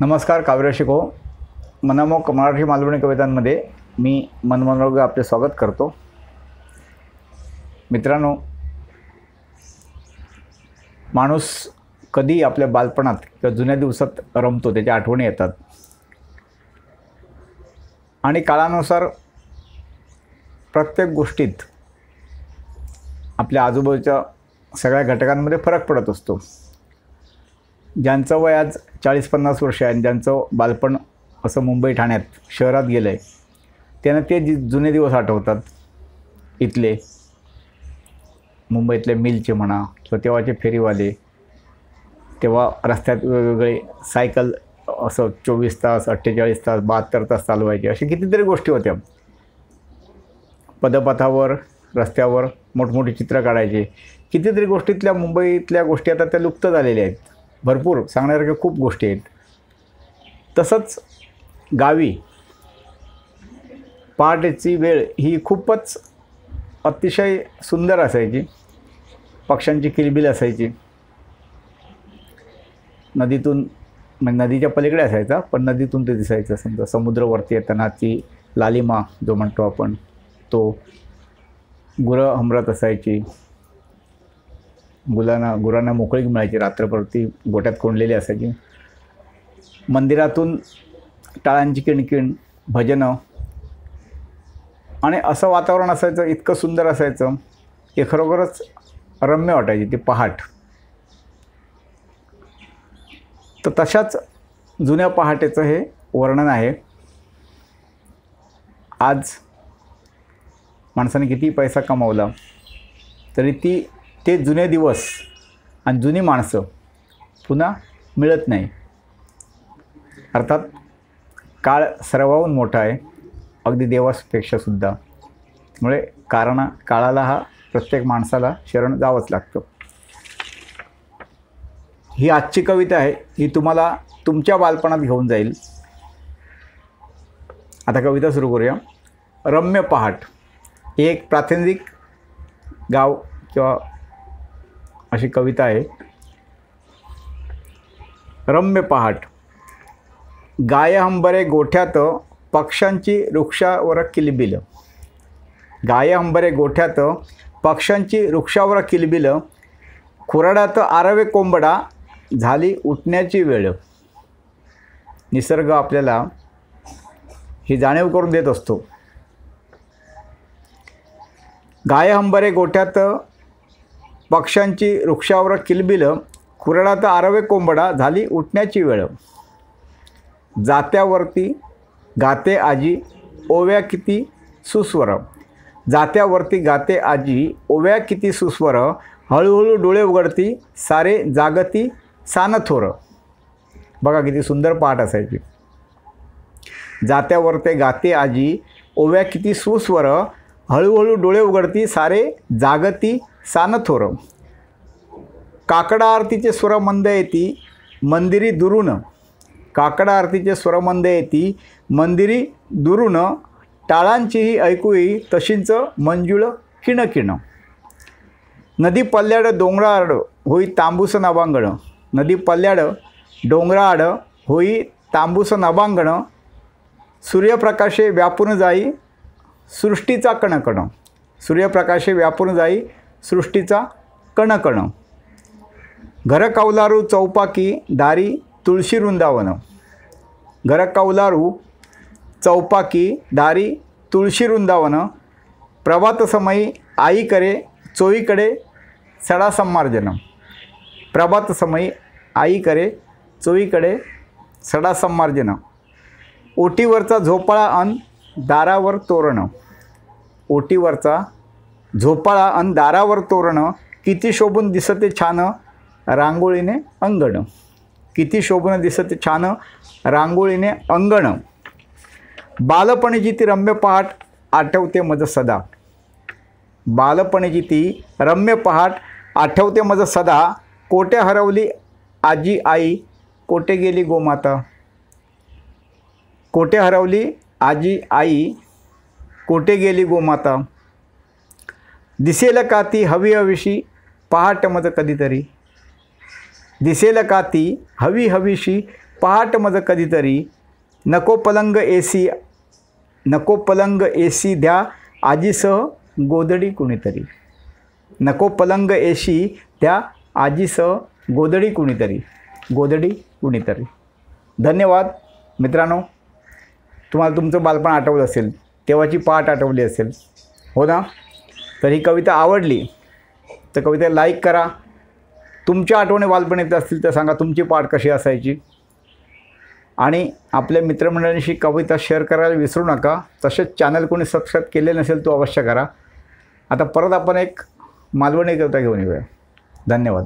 नमस्कार काव्यरसिको, मनमोहक मराठी मालवणी कवितांमध्ये मी मनमोहक आपले स्वागत करतो। मित्रांनो, माणूस कधी आपल्या बालपणात किंवा जुन्या दिवसात रमतो, त्याच्या आठवणी येतात आणि काळानुसार प्रत्येक गोष्टीत आपल्या आजूबाजूच्या सगळ्या घटकांमध्ये फरक पडत असतो। ज्यांचं वय आज 40-50 वर्ष आहे आणि ज्यांचं बालपण असं मुंबई ठाण्यात शहरात गेलं आहे, त्यांना ते जुने दिवस आठवतात। इथले मुंबईतले मिलचे म्हणा किंवा तेव्हाचे फेरीवाले, तेव्हा रस्त्यात वेगवेगळे सायकल असं 24 तास, 48 तास, 72 तास चालवायचे, अशी कितीतरी गोष्टी होत्या। पदपथावर, रस्त्यावर मोठमोठी चित्र काढायचे। कितीतरी गोष्टीतल्या मुंबईतल्या गोष्टी आता त्या लुप्त झालेल्या आहेत। भरपूर सांगण्यासारख्या खूप गोष्टी आहेत। तसंच गावी पहाटेची वेळ ही खूपच अतिशय सुंदर असायची। पक्ष्यांची किलबिल असायची। नदीतून म्हणजे नदीच्या पलीकडे असायचा, पण नदीतून ते दिसायचं। समजा समुद्रवरती येताना ती लालिमा जो म्हणतो आपण, तो गुरं हमरत असायची। गुरांना मोकळीक मिळायची, रात्रभर ती गोट्यात कोंडलेली असायची। मंदिरातून टाळांची किणकिण, भजनं आणि असं वातावरण असायचं, इतकं सुंदर असायचं की खरोखरच रम्य वाटायची ती पहाट। तर तशाच जुन्या पहाटेचं हे वर्णन आहे। आज माणसाने किती पैसा कमावला तरी ते जुने दिवस आणि जुनी माणसं पुन्हा मिळत नाही। अर्थात काळ सर्वाहून मोठा आहे, अगदी देवापेक्षा सुद्धा। त्यामुळे काळाला हा प्रत्येक माणसाला शरण जावंच लागतं। ही आजची कविता आहे, ही तुम्हाला तुमच्या बालपणात घेऊन जाईल। आता कविता सुरू करूया। रम्य पहाट ही एक प्रातिनिधिक गाव किंवा अशी कविता आहे। रम्य पहाट। गाय हंबरे गोठ्यात पक्ष्यांची वृक्षावर किलबिल। गाय हंबरे गोठ्यात पक्ष्यांची वृक्षावर किलबिल। खुराडात आरवे कोंबडा, झाली उठण्याची वेळ। निसर्ग आपल्याला ही जाणीव करून देत असतो। गाय हंबरे गोठ्यात पक्ष्यांची वृक्षावर किलबिल। खुराडात आरवे कोंबडा, झाली उठण्याची वेळ। जात्यावरती गाते आजी, ओव्या किती सुस्वर। जात्यावरती गाते आजी, ओव्या किती सुस्वर। हळूहळू डोळे उघडती, सारे जागती सानथोर। बघा किती सुंदर पाठ असायची। जात्यावरती गाते आजी, ओव्या किती सुस्वर। हळूहळू डोळे उघडती, सारे जागती सानथोर। काकडा आरतीचे स्वर मंद येती, मंदिरी दुरून। काकडा आरतीचे स्वर मंद येती, मंदिरी दुरून। टाळांचीही ऐकू येई, तशींच मंजुळ किणकिण। नदी पल्ल्याड डोंगराआड होई तांबूस नभांगण। नदी पल्ल्याड डोंगराआड होई तांबूस नभांगण। सूर्यप्रकाशे व्यापून जाई सृष्टीचा कणकण। सूर्यप्रकाशे व्यापून जाई सृष्टीचा कणकण। घर कौलारू चौपाकी, दारी तुळशी वृंदावन। घर कौलारू चौपाकी, दारी तुळशी वृंदावन। प्रभात समयी आई करे, चोईकडे सडा संमार्जन। प्रभात समयी आई करे, चोईकडे सडा संमार्जन। ओटीवरचा झोपाळा अन दारावर तोरण। ओटीवरचा झोपाळा अन दारावर तोरण। किती शोभून दिसते छान रांगोळीने अंगण। किती शोभून दिसते छान रांगोळीने अंगण। बालपणीची ती रम्य पहाट आठवते मज सदा। बालपणीची ती रम्य पहाट आठवते मज सदा। कोठे हरवली आजी आई, कोठे गेली गोमाता। कोठे हरवली आजी आई, कोठे गेली गोमाता। दिसेल का ती हवी हवीशी पहाट मज कधीतरी। दिसेल का ती हवी हवीशी पहाट मज कधीतरी, नको पलंग एसी द्या आजीसह गोदडी कुणीतरी, नको पलंग एसी द्या आजीसह गोदडी कुणीतरी. धन्यवाद मित्रांनो. तुम्हाला तुमचं बालपण आठवलं असेल, तेव्हाची पहाट आठवली असेल, हो ना? तर ही कविता आवडली तर कविता लाईक करा. तुमच्या आठवणी बालपण येत असतील तर सांगा तुमची पहाट कशी असायची. आणि आपल्या मित्रमंडळींशी कविता शेअर करायला विसरू नका. तसेच चॅनल कोणी सबस्क्राईब केले नसेल तो अवश्य करा. आता परत आपण एक मालवणी कविता घेऊन येऊया. धन्यवाद.